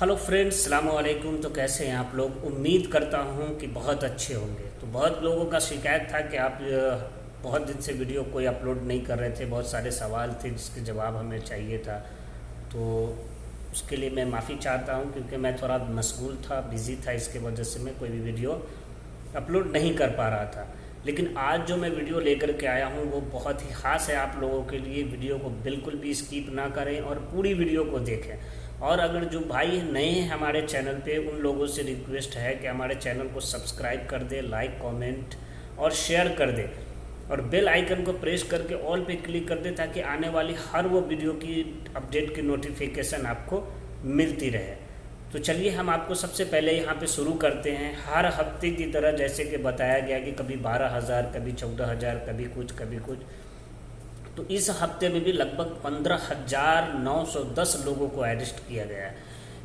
Hello friends, अस्सलाम वालेकुम। तो कैसे हैं आप लोग? उम्मीद करता हूं कि बहुत अच्छे होंगे। तो बहुत लोगों का शिकायत था कि आप बहुत दिन से वीडियो कोई अपलोड नहीं कर रहे थे, बहुत सारे सवाल थे जिसके जवाब हमें चाहिए था। तो उसके लिए मैं माफ़ी चाहता हूं क्योंकि मैं थोड़ा मशगूल था, बिज़ी था, इसके वजह से मैं कोई भी वीडियो अपलोड नहीं कर पा रहा था। लेकिन आज जो मैं वीडियो लेकर के आया हूं वो बहुत ही ख़ास है आप लोगों के लिए। वीडियो को बिल्कुल भी स्किप ना करें और पूरी वीडियो को देखें। और अगर जो भाई नए हैं हमारे चैनल पे, उन लोगों से रिक्वेस्ट है कि हमारे चैनल को सब्सक्राइब कर दे, लाइक, कमेंट और शेयर कर दे, और बेल आइकन को प्रेस करके ऑल पे क्लिक कर दे ताकि आने वाली हर वो वीडियो की अपडेट की नोटिफिकेशन आपको मिलती रहे। तो चलिए हम आपको सबसे पहले यहाँ पे शुरू करते हैं। हर हफ्ते की तरह जैसे कि बताया गया कि कभी 12,000, कभी 14,000, कभी कुछ। तो इस हफ्ते में भी लगभग 15,910 लोगों को अरेस्ट किया गया है।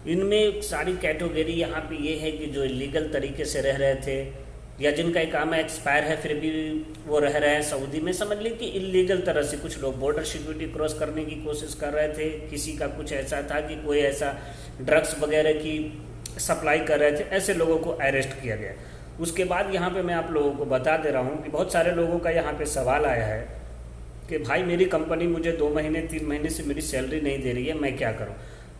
इनमें सारी कैटेगरी यहाँ पे ये है कि जो इलीगल तरीके से रह रहे थे या जिनका इकामा एक्सपायर है फिर भी वो रह रहे हैं सऊदी में। समझ लीजिए कि इलीगल तरह से कुछ लोग बॉर्डर सिक्योरिटी क्रॉस करने की कोशिश कर रहे थे। किसी का कुछ ऐसा था कि कोई ऐसा ड्रग्स वगैरह की सप्लाई कर रहे थे, ऐसे लोगों को अरेस्ट किया गया। उसके बाद यहाँ पे मैं आप लोगों को बता दे रहा हूँ कि बहुत सारे लोगों का यहाँ पे सवाल आया है कि भाई मेरी कंपनी मुझे 2 महीने 3 महीने से मेरी सैलरी नहीं दे रही है, मैं क्या करूं।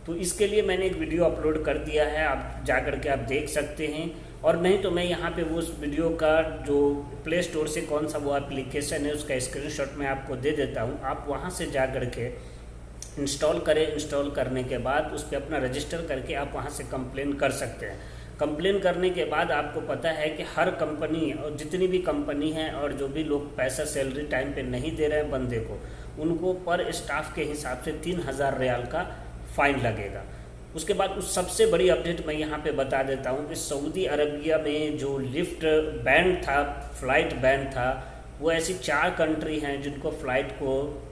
तो इसके लिए मैंने एक वीडियो अपलोड कर दिया है, आप जा कर के आप देख सकते हैं। और नहीं तो मैं यहाँ पे वो उस वीडियो का जो प्ले स्टोर से कौन सा वो एप्लीकेशन है उसका स्क्रीनशॉट मैं आपको दे देता हूँ। आप वहाँ से जा कर के इंस्टॉल करें। इंस्टॉल करने के बाद उस पर अपना रजिस्टर करके आप वहाँ से कंप्लेन कर सकते हैं। कंप्लेन करने के बाद आपको पता है कि हर कंपनी और जितनी भी कंपनी है और जो भी लोग पैसा सैलरी टाइम पे नहीं दे रहे हैं बंदे को, उनको पर स्टाफ के हिसाब से 3,000 रियाल का फ़ाइन लगेगा। उसके बाद उस सबसे बड़ी अपडेट मैं यहाँ पे बता देता हूँ कि सऊदी अरबिया में जो लिफ्ट बैन था, फ्लाइट बैन था, वो ऐसी 4 कंट्री हैं जिनको फ़्लाइट को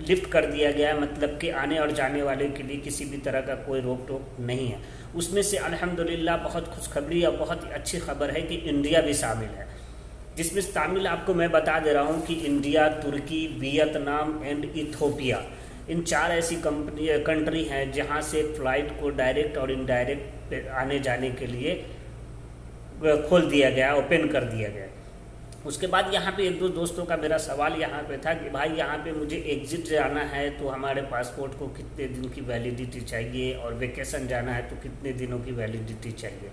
लिफ्ट कर दिया गया है। मतलब कि आने और जाने वाले के लिए किसी भी तरह का कोई रोक टोक नहीं है। उसमें से अल्हम्दुलिल्लाह बहुत खुशखबरी और बहुत ही अच्छी खबर है कि इंडिया भी शामिल है, जिसमें शामिल आपको मैं बता दे रहा हूँ कि India, Turkey, Vietnam and Ethiopia, इन 4 ऐसी कंट्री हैं जहाँ से फ़्लाइट को डायरेक्ट और इनडायरेक्ट आने जाने के लिए खोल दिया गया, ओपन कर दिया गया। उसके बाद यहाँ पे 1-2 दोस्तों का मेरा सवाल यहाँ पे था कि भाई यहाँ पे मुझे एग्ज़िट जाना है तो हमारे पासपोर्ट को कितने दिन की वैलिडिटी चाहिए, और वेकेशन जाना है तो कितने दिनों की वैलिडिटी चाहिए।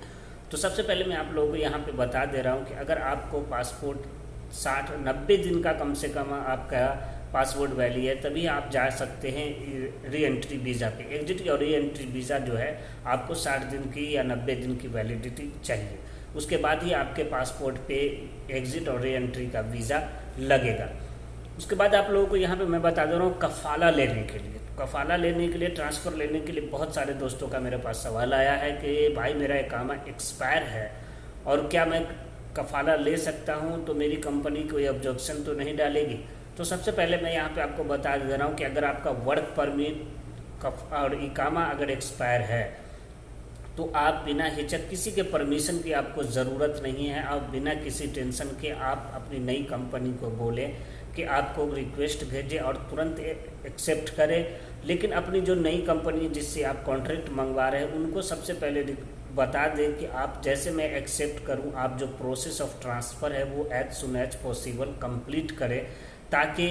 तो सबसे पहले मैं आप लोगों को यहाँ पे बता दे रहा हूँ कि अगर आपको पासपोर्ट 60-90 दिन का कम से कम आपका पासपोर्ट वैली है तभी आप जा सकते हैं री एंट्री वीज़ा पे। एग्जिट और री एंट्री वीज़ा जो है आपको 60 दिन की या 90 दिन की वैलिडिटी चाहिए। उसके बाद ही आपके पासपोर्ट पे एग्ज़िट और री एंट्री का वीज़ा लगेगा। उसके बाद आप लोगों को यहाँ पे मैं बता दे रहा हूँ कफ़ाला लेने के लिए। कफ़ाला लेने के लिए, ट्रांसफ़र लेने के लिए बहुत सारे दोस्तों का मेरे पास सवाल आया है कि भाई मेरा इकामा एक्सपायर है और क्या मैं कफ़ाला ले सकता हूँ, तो मेरी कंपनी कोई ऑब्जेक्शन तो नहीं डालेगी। तो सबसे पहले मैं यहाँ पे आपको बता दे रहा हूँ कि अगर आपका वर्क परमिट और इकामा अगर एक्सपायर है तो आप बिना हिचक, किसी के परमिशन की आपको ज़रूरत नहीं है। आप बिना किसी टेंशन के आप अपनी नई कंपनी को बोलें कि आपको रिक्वेस्ट भेजें और तुरंत एक्सेप्ट करें। लेकिन अपनी जो नई कंपनी जिससे आप कॉन्ट्रैक्ट मंगवा रहे हैं उनको सबसे पहले बता दें कि आप जैसे मैं एक्सेप्ट करूं, आप जो प्रोसेस ऑफ ट्रांसफ़र है वो as soon as possible complete करें, ताकि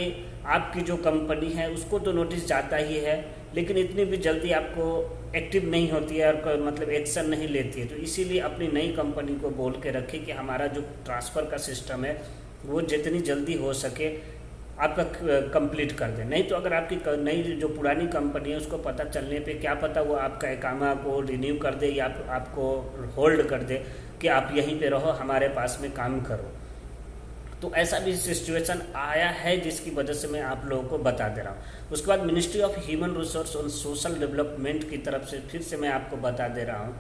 आपकी जो कंपनी है उसको तो नोटिस जाता ही है लेकिन इतनी भी जल्दी आपको एक्टिव नहीं होती है और मतलब एक्शन नहीं लेती है। तो इसीलिए अपनी नई कंपनी को बोल के रखें कि हमारा जो ट्रांसफ़र का सिस्टम है वो जितनी जल्दी हो सके आपका कंप्लीट कर दें। नहीं तो अगर आपकी नई जो पुरानी कंपनी है उसको पता चलने पे क्या पता वो आपका इकामा को रिन्यू कर दे या आपको होल्ड कर दे कि आप यहीं पे रहो, हमारे पास में काम करो। तो ऐसा भी सिचुएशन आया है जिसकी वजह से मैं आप लोगों को बता दे रहा हूँ। उसके बाद मिनिस्ट्री ऑफ ह्यूमन रिसोर्स और सोशल डेवलपमेंट की तरफ से फिर से मैं आपको बता दे रहा हूँ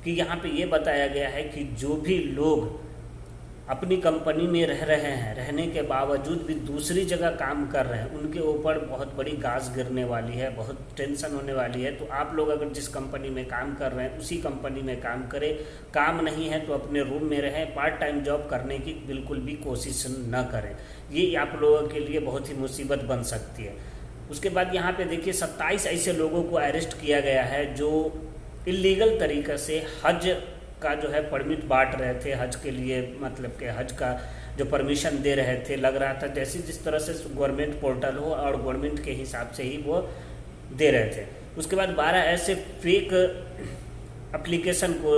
कि यहाँ पे ये बताया गया है कि जो भी लोग अपनी कंपनी में रह रहे हैं, रहने के बावजूद भी दूसरी जगह काम कर रहे हैं, उनके ऊपर बहुत बड़ी गाज गिरने वाली है, बहुत टेंशन होने वाली है। तो आप लोग अगर जिस कंपनी में काम कर रहे हैं उसी कंपनी में काम करें। काम नहीं है तो अपने रूम में रहें, पार्ट टाइम जॉब करने की बिल्कुल भी कोशिश न करें। ये आप लोगों के लिए बहुत ही मुसीबत बन सकती है। उसके बाद यहाँ पे देखिए 27 ऐसे लोगों को अरेस्ट किया गया है जो इलीगल तरीक़े से हज का जो है परमिट बांट रहे थे, हज के लिए मतलब कि हज का जो परमिशन दे रहे थे, लग रहा था जैसे जिस तरह से गवर्नमेंट पोर्टल हो और गवर्नमेंट के हिसाब से ही वो दे रहे थे। उसके बाद 12 ऐसे फेक एप्लीकेशन को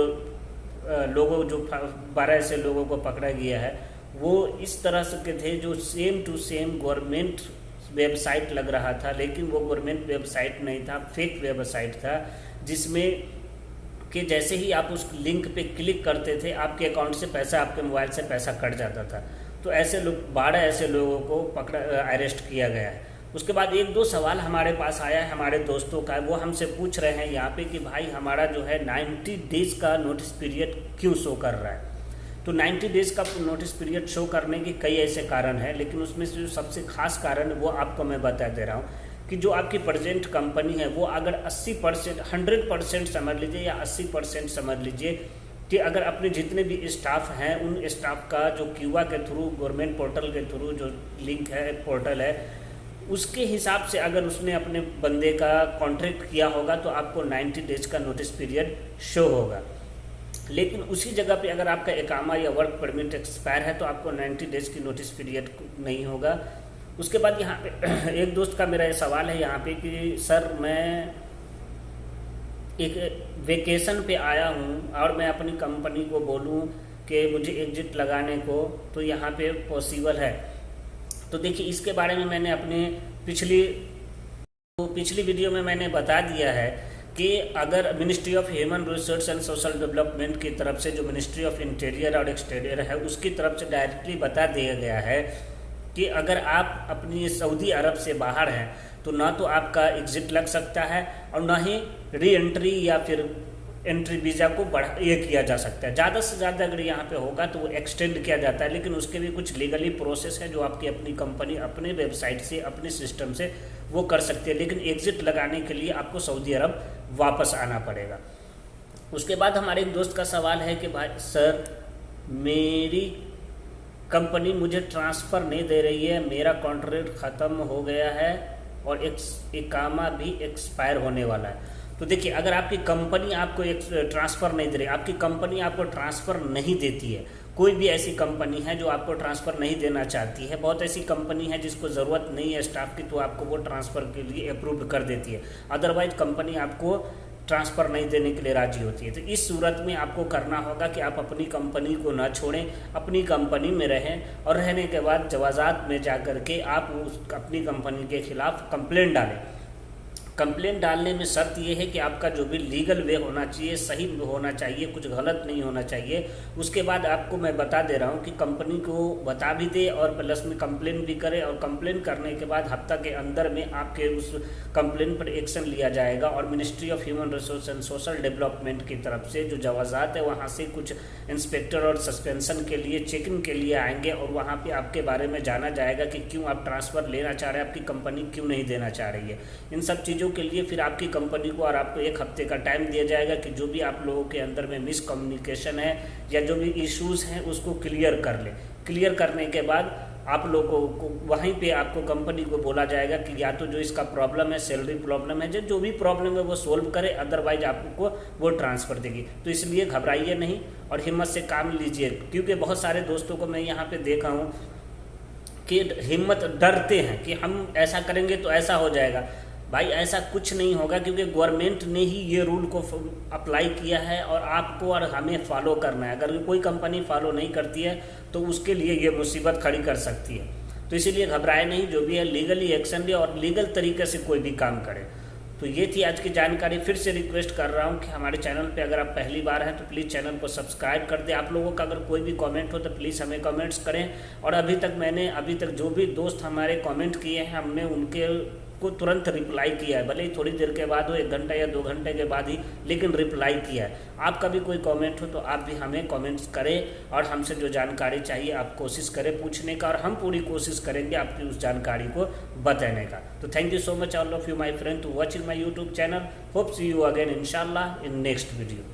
लोगों जो 12 ऐसे लोगों को पकड़ा गया है, वो इस तरह से के थे जो same to same government website लग रहा था, लेकिन वो गवर्नमेंट वेबसाइट नहीं था, फेक वेबसाइट था, जिसमें कि जैसे ही आप उस लिंक पे क्लिक करते थे आपके अकाउंट से पैसा, आपके मोबाइल से पैसा कट जाता था। तो ऐसे लोग 12 ऐसे लोगों को अरेस्ट किया गया है। उसके बाद 1-2 सवाल हमारे पास आया है हमारे दोस्तों का, वो हमसे पूछ रहे हैं यहाँ पे कि भाई हमारा जो है 90 डेज़ का नोटिस पीरियड क्यों शो कर रहा है। तो 90 डेज़ का नोटिस पीरियड शो करने के कई ऐसे कारण हैं, लेकिन उसमें से जो सबसे खास कारण है वो आपको मैं बता दे रहा हूँ कि जो आपकी प्रेजेंट कंपनी है वो अगर 80% 100% समझ लीजिए या 80% समझ लीजिए कि अगर अपने जितने भी स्टाफ हैं उन स्टाफ का जो क्यूआ के थ्रू, गवर्नमेंट पोर्टल के थ्रू जो लिंक है, पोर्टल है, उसके हिसाब से अगर उसने अपने बंदे का कॉन्ट्रैक्ट किया होगा तो आपको 90 डेज का नोटिस पीरियड शो होगा। लेकिन उसी जगह पे अगर आपका इकामा या वर्क परमिट एक्सपायर है तो आपको 90 डेज की नोटिस पीरियड नहीं होगा। उसके बाद यहाँ पे एक दोस्त का मेरा ये सवाल है यहाँ पे कि सर मैं एक वेकेशन पे आया हूँ और मैं अपनी कंपनी को बोलूँ कि मुझे एग्जिट लगाने को, तो यहाँ पे पॉसिबल है? तो देखिए इसके बारे में मैंने अपने पिछली वीडियो में मैंने बता दिया है कि अगर ministry of human resource and social development की तरफ से, जो मिनिस्ट्री ऑफ इंटीरियर और एक्सटीरियर है, उसकी तरफ से डायरेक्टली बता दिया गया है कि अगर आप अपनी सऊदी अरब से बाहर हैं तो ना तो आपका एग्जिट लग सकता है और ना ही री एंट्री या फिर एंट्री वीज़ा को ये किया जा सकता है। ज़्यादा से ज़्यादा अगर यहाँ पे होगा तो वो एक्सटेंड किया जाता है, लेकिन उसके भी कुछ लीगली प्रोसेस है जो आपकी अपनी कंपनी अपने वेबसाइट से, अपने सिस्टम से वो कर सकती है, लेकिन एग्जिट लगाने के लिए आपको सऊदी अरब वापस आना पड़ेगा। उसके बाद हमारे एक दोस्त का सवाल है कि भाई सर मेरी कंपनी मुझे ट्रांसफ़र नहीं दे रही है, मेरा कॉन्ट्रैक्ट ख़त्म हो गया है और इकामा भी एक्सपायर होने वाला है। तो देखिए अगर आपकी कंपनी आपको एक ट्रांसफ़र नहीं दे रही, आपकी कंपनी आपको ट्रांसफ़र नहीं देती है, कोई भी ऐसी कंपनी है जो आपको ट्रांसफ़र नहीं देना चाहती है, बहुत ऐसी कंपनी है जिसको ज़रूरत नहीं है स्टाफ की, तो आपको वो ट्रांसफ़र के लिए अप्रूव कर देती है। अदरवाइज कंपनी आपको ट्रांसफ़र नहीं देने के लिए राजी होती है। तो इस सूरत में आपको करना होगा कि आप अपनी कंपनी को ना छोड़ें, अपनी कंपनी में रहें और रहने के बाद जवाज़ात में जा कर के आप अपनी कंपनी के ख़िलाफ़ कंप्लेंट डालें। कंप्लेंट डालने में शर्त यह है कि आपका जो भी लीगल वे होना चाहिए, सही होना चाहिए, कुछ गलत नहीं होना चाहिए। उसके बाद आपको मैं बता दे रहा हूँ कि कंपनी को बता भी दे और प्लस में कंप्लेंट भी करे, और कंप्लेंट करने के बाद हफ्ता के अंदर में आपके उस कंप्लेंट पर एक्शन लिया जाएगा और ministry of human resource and social development की तरफ से जो जवाज़ात है वहाँ से कुछ इंस्पेक्टर और सस्पेंशन के लिए, चेकिंग के लिए आएंगे और वहाँ पर आपके बारे में जाना जाएगा कि क्यों आप ट्रांसफ़र लेना चाह रहे हैं, आपकी कंपनी क्यों नहीं देना चाह रही है। इन सब चीज़ों के लिए फिर आपकी कंपनी को और आपको 1 हफ्ते का टाइम दिया जाएगा कि जो भी आप लोगों के अंदर में मिसकम्युनिकेशन है या जो भी इश्यूज़ हैं उसको क्लियर कर ले। क्लियर करने के बाद आप लोगों को वहीं पे आपको कंपनी को बोला जाएगा कि या तो जो इसका प्रॉब्लम है, सैलरी प्रॉब्लम है, जो भी प्रॉब्लम है वो सोल्व करे, अदरवाइज आपको वो ट्रांसफ़र देगी। तो इसलिए घबराइए नहीं और हिम्मत से काम लीजिए, क्योंकि बहुत सारे दोस्तों को मैं यहाँ पे देखा हूँ कि हिम्मत डरते हैं कि हम ऐसा करेंगे तो ऐसा हो जाएगा। भाई ऐसा कुछ नहीं होगा, क्योंकि गवर्नमेंट ने ही ये रूल को अप्लाई किया है और आपको और हमें फॉलो करना है। अगर कोई कंपनी फॉलो नहीं करती है तो उसके लिए ये मुसीबत खड़ी कर सकती है। तो इसीलिए घबराए नहीं, जो भी है लीगली एक्शन ले और लीगल तरीके से कोई भी काम करे। तो ये थी आज की जानकारी। फिर से रिक्वेस्ट कर रहा हूँ कि हमारे चैनल पे अगर आप पहली बार हैं तो प्लीज़ चैनल को सब्सक्राइब कर दें। आप लोगों का अगर कोई भी कमेंट हो तो प्लीज़ हमें कमेंट्स करें। और अभी तक जो भी दोस्त हमारे कमेंट किए हैं हमने उनके को तुरंत रिप्लाई किया है, भले ही थोड़ी देर के बाद हो, 1 घंटा या 2 घंटे के बाद ही, लेकिन रिप्लाई किया है। आपका भी कोई कमेंट हो तो आप भी हमें कमेंट्स करें और हमसे जो जानकारी चाहिए आप कोशिश करें पूछने का, और हम पूरी कोशिश करेंगे आपकी उस जानकारी को बताने का। तो thank you so much all of you my friend to watching my YouTube channel. Hope see you again इंशाल्लाह इन नेक्स्ट वीडियो।